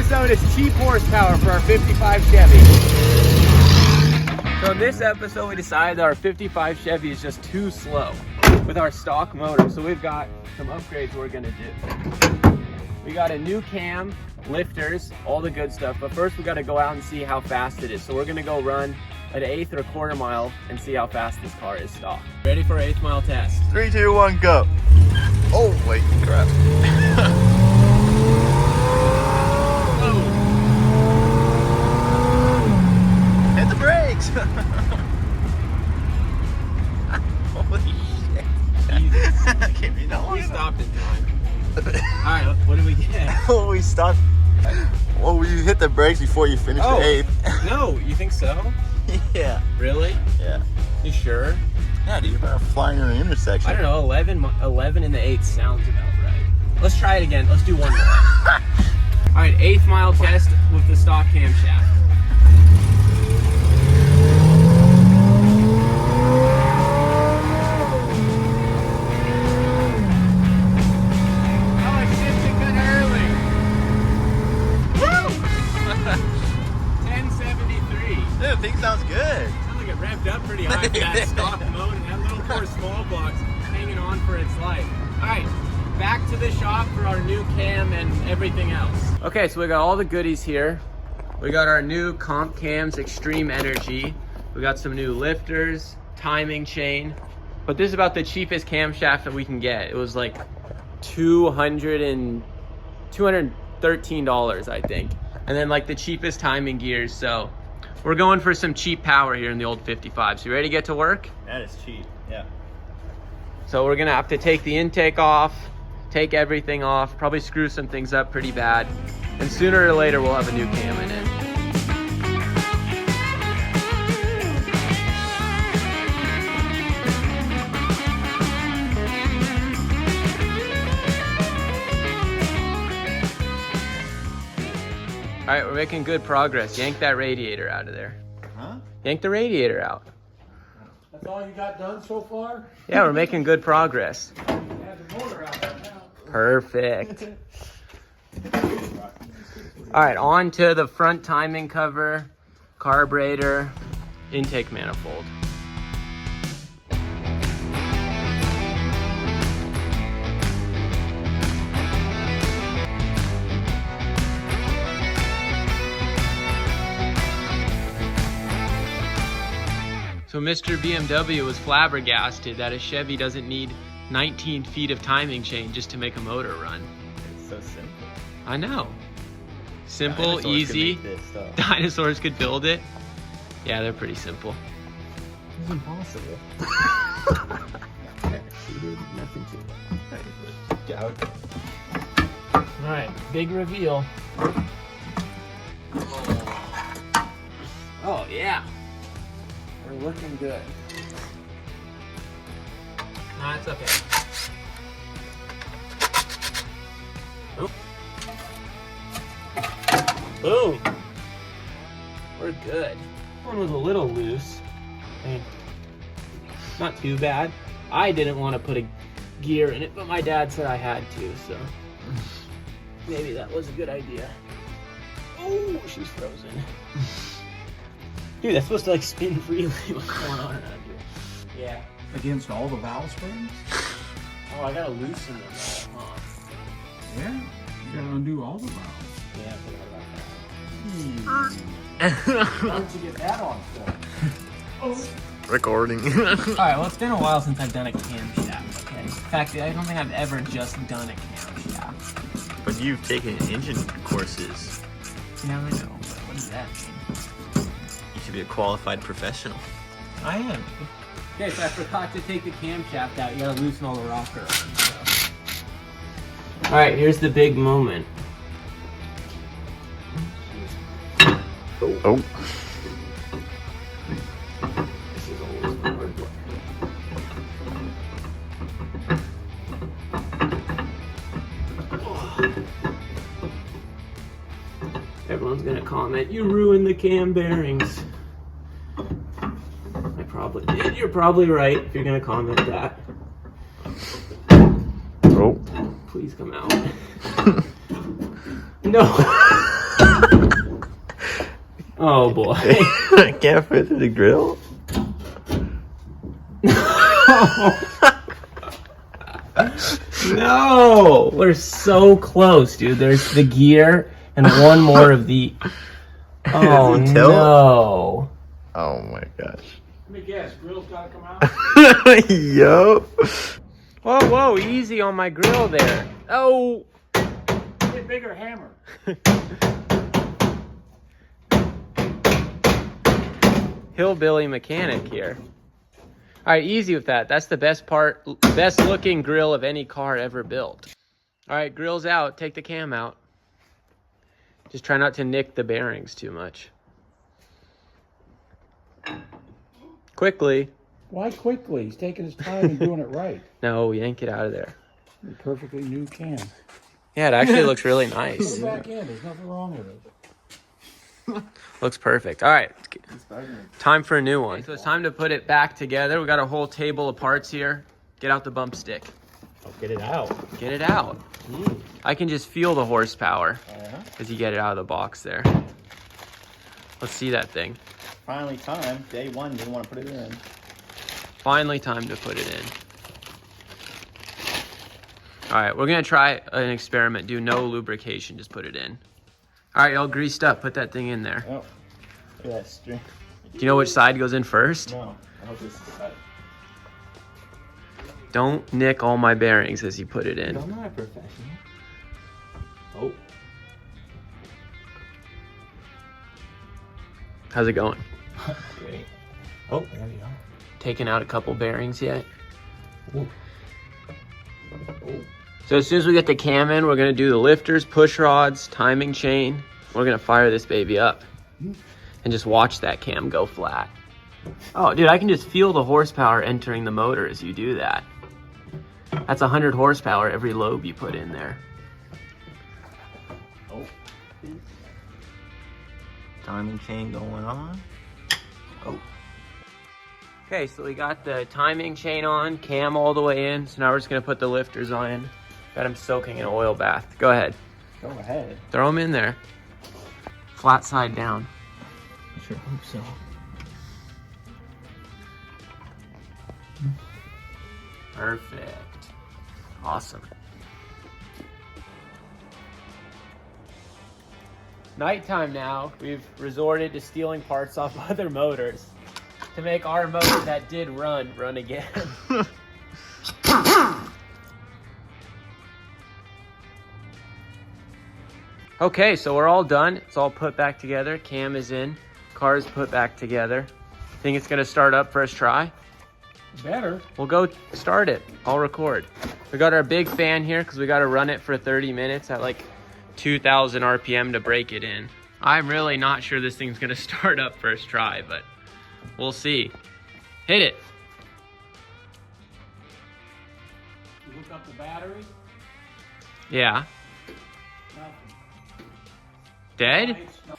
episode is cheap horsepower for our 55 Chevy. So in this episode, we decided that our 55 Chevy is just too slow with our stock motor. So we've got some upgrades we're gonna do. We got a new cam, lifters, all the good stuff. But first we gotta go out and see how fast it is. So we're gonna go run an eighth or a quarter mile and see how fast this car is stock. Ready for an 1/8 mile test? 3, 2, 1, go. Oh, wait, crap. Hit the brakes. Holy shit. Jesus. Can't be no. We stopped in time. Alright, what did we get? Oh, we stopped. Oh, you hit the brakes before you finished the eighth. No, you think so? Yeah. Really? Yeah. You sure? Yeah, dude, you're about flying in an intersection. I don't know, 11 in the 8 sounds about right. Let's try it again. Let's do one more. Alright, 1/8 mile test with the stock camshaft. Oh, I shifted kind of early. Woo! 1073. Dude, thing sounds good. Sounds like it revved up pretty high for that stock mode and that little poor small box hanging on for its life. Alright, back to the shop for our new cam and everything else. Okay, so we got all the goodies here. We got our new comp cams, Extreme Energy. We got some new lifters, timing chain. But this is about the cheapest camshaft that we can get. It was like $213, I think. And then like the cheapest timing gears, so we're going for some cheap power here in the old 55. So you ready to get to work? That is cheap, yeah. So we're gonna have to take the intake off, take everything off, probably screw some things up pretty bad. And sooner or later, we'll have a new cam in it. All right, we're making good progress. Yank that radiator out of there. Huh? Yank the radiator out. That's all you got done so far? Yeah, we're making good progress. You have the motor out right now. Perfect. All right, on to the front timing cover, carburetor, intake manifold. So Mr. BMW was flabbergasted that a Chevy doesn't need 19 feet of timing chain just to make a motor run. It's so simple. I know. Simple, Dinosaurs could easy. make this stuff. Dinosaurs could build it. Yeah, they're pretty simple. It's impossible. Nothing to it. Gout. All right, big reveal. Oh yeah, we're looking good. Nah, it's okay. Oop. Boom. We're good. One was a little loose. I mean, not too bad. I didn't want to put a gear in it, but my dad said I had to, so maybe that was a good idea. Oh, she's frozen. Dude, that's supposed to like spin freely. What's going on around here? Yeah. Against all the valve springs? Oh, I gotta loosen them all, huh? Yeah. You gotta undo all the valves. Yeah, I forgot about that. How did you get that on for? Recording. Alright, well, it's been a while since I've done a camshaft, okay? In fact, I don't think I've ever just done a camshaft. But you've taken engine courses. Yeah, I know, but what does that mean? You should be a qualified professional. I am. Okay, so I forgot to take the camshaft out. You gotta loosen all the rocker arms. So. Alright, here's the big moment. Oh. This is always the hard part. Everyone's gonna comment, you ruined the cam bearings. I probably did. You're probably right if you're gonna comment that. Oh. Please come out. No. Oh boy. I can't fit in the grill. No, we're so close, dude. There's the gear and one more of the. Oh Does it tilt? no. Oh my gosh. Let me guess, grill's gotta come out? Yo. Whoa, whoa, easy on my grill there. Oh. Get a bigger hammer. Hillbilly mechanic here. All right, easy with that. That's the best part, best looking grill of any car ever built. All right, grill's out. Take the cam out. Just try not to nick the bearings too much. Quickly. Why quickly? He's taking his time and doing it right. No, yank it out of there. A perfectly new can. Yeah, it actually looks really Put nice. it back in. There's nothing wrong with it. Looks perfect. All right, time for a new one. So it's time to put it back together. We got a whole table of parts here. Get out the bump stick. Oh, get it out. Get it out. I can just feel the horsepower as you get it out of the box there. Let's see that thing. Finally time. Day one, didn't want to put it in. Finally time to put it in. All right, we're gonna try an experiment. Do no lubrication, just put it in. All right, y'all greased up. Put that thing in there. Oh, look at that string. Do you know which side goes in first? No, I hope this is tight. Don't nick all my bearings as you put it in. I'm not a professional. Oh. How's it going? Great. Oh, there you are. Taking out a couple bearings yet? Ooh. So as soon as we get the cam in, we're gonna do the lifters, push rods, timing chain. We're gonna fire this baby up and just watch that cam go flat. Oh, dude, I can just feel the horsepower entering the motor as you do that. That's 100 horsepower every lobe you put in there. Oh. Timing chain going on. Oh. Okay, so we got the timing chain on, cam all the way in. So now we're just gonna put the lifters on. Got them soaking in an oil bath. Go ahead. Go ahead. Throw them in there. Flat side down. I sure hope so. Perfect. Awesome. Nighttime now. We've resorted to stealing parts off other motors to make our motor that did run again. Okay, so we're all done. It's all put back together. Cam is in. Car's put back together. Think it's gonna start up first try? Better. We'll go start it. I'll record. We got our big fan here because we got to run it for 30 minutes at like 2,000 RPM to break it in. I'm really not sure this thing's gonna start up first try, but we'll see. Hit it. You hook up the battery? Yeah. Nothing. Dead? Lights, no.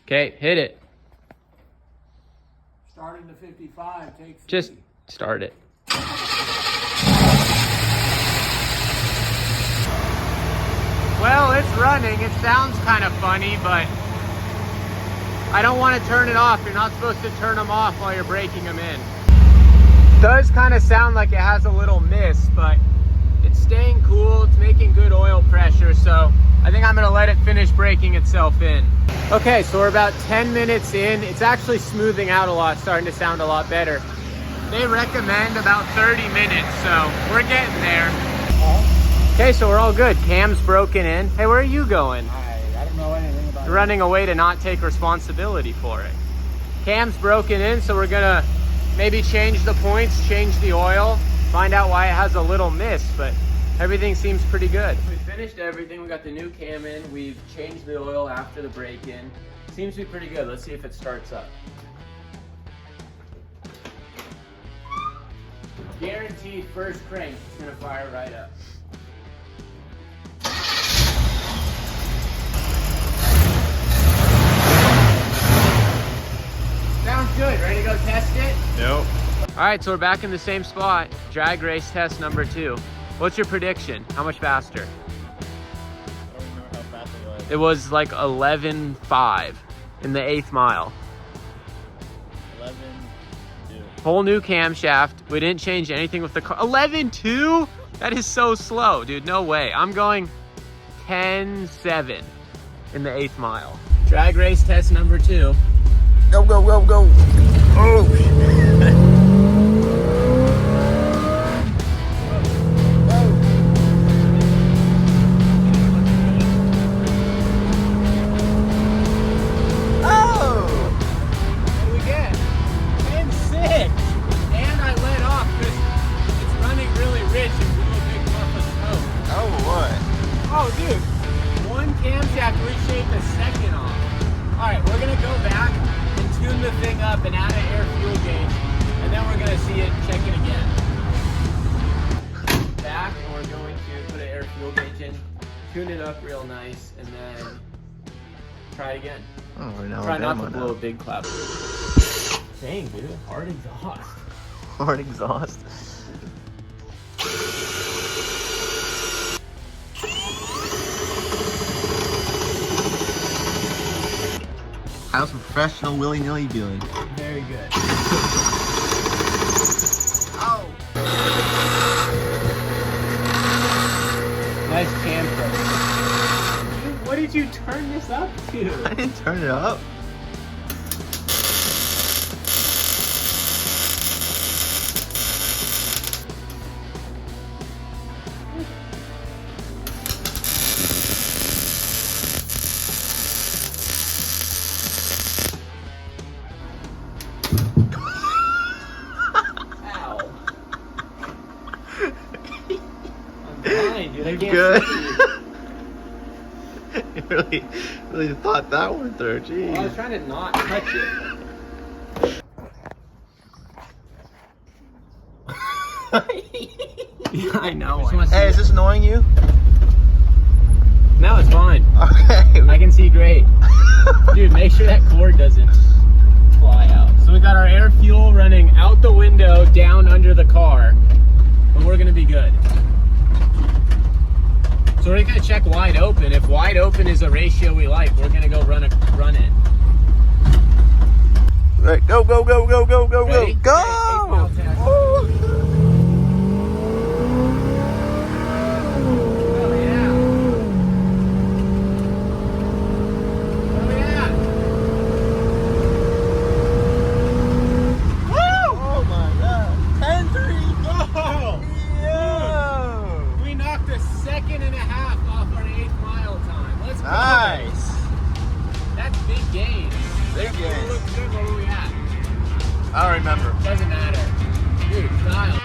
Okay, hit it. Starting the 55, take 3. Just start it. Well, it's running. It sounds kind of funny, but I don't want to turn it off. You're not supposed to turn them off while you're breaking them in. It does kind of sound like it has a little miss, but it's staying cool. It's making good oil pressure, so I think I'm gonna let it finish breaking itself in. Okay, so we're about 10 minutes in. It's actually smoothing out a lot, starting to sound a lot better. They recommend about 30 minutes, so we're getting there. Okay, so we're all good. Cam's broken in. Hey, where are you going? I don't know anything about You're running away to not take responsibility for it. Cam's broken in, so we're gonna maybe change the points, change the oil, find out why it has a little miss, but everything seems pretty good. We finished everything. We got the new cam in. We've changed the oil after the break-in. Seems to be pretty good. Let's see if it starts up. Guaranteed first crank, it's gonna fire right up. Sounds good. Ready to go test it? Nope. All right, so we're back in the same spot. Drag race test number 2. What's your prediction? How much faster? I don't remember how fast it was. It was like 11.5. in the 8th mile. 11-2. Whole new camshaft. We didn't change anything with the car. 11.2? That is so slow, dude. No way. I'm going 10.7 in the 8th mile. Drag race test number 2. Go, go, go, go. Oh, Oh, dude, one camshaft reshaped a second off. All right, we're gonna go back and tune the thing up and add an air fuel gauge, and then we're gonna see it, check it again. Back, and we're going to put an air fuel gauge in, tune it up real nice, and then try it again. Oh, we're now Try not to blow a big cloud. Dang, dude, hard exhaust. Hard exhaust. How's professional willy-nilly doing? Very good. Oh! Nice cam push. Dude, what did you turn this up to? I didn't turn it up. Dude, I can't Good. see You really thought that one through. Jeez. Well, I was trying to not touch it. Yeah, I know. Hey, is this annoying you? No, it's fine. Okay. I can see great. Dude, make sure that cord doesn't fly out. So we got our air fuel running out the window, down under the car, but we're gonna be good. So we're gonna check wide open. If wide open is a ratio we like, we're gonna go run it. Right, go, go, go, go, go, go, Ready? go, go! Okay, 8 mile test. Woo! Oh yeah. Oh yeah. Woo! Oh my god. 10-3. Oh! Yeah! We knocked a second and a half off our 8th mile time. Let's go. Nice. That's big gains. Big gains. Look good. Where were we at? I don't remember. Doesn't matter. Dude, style.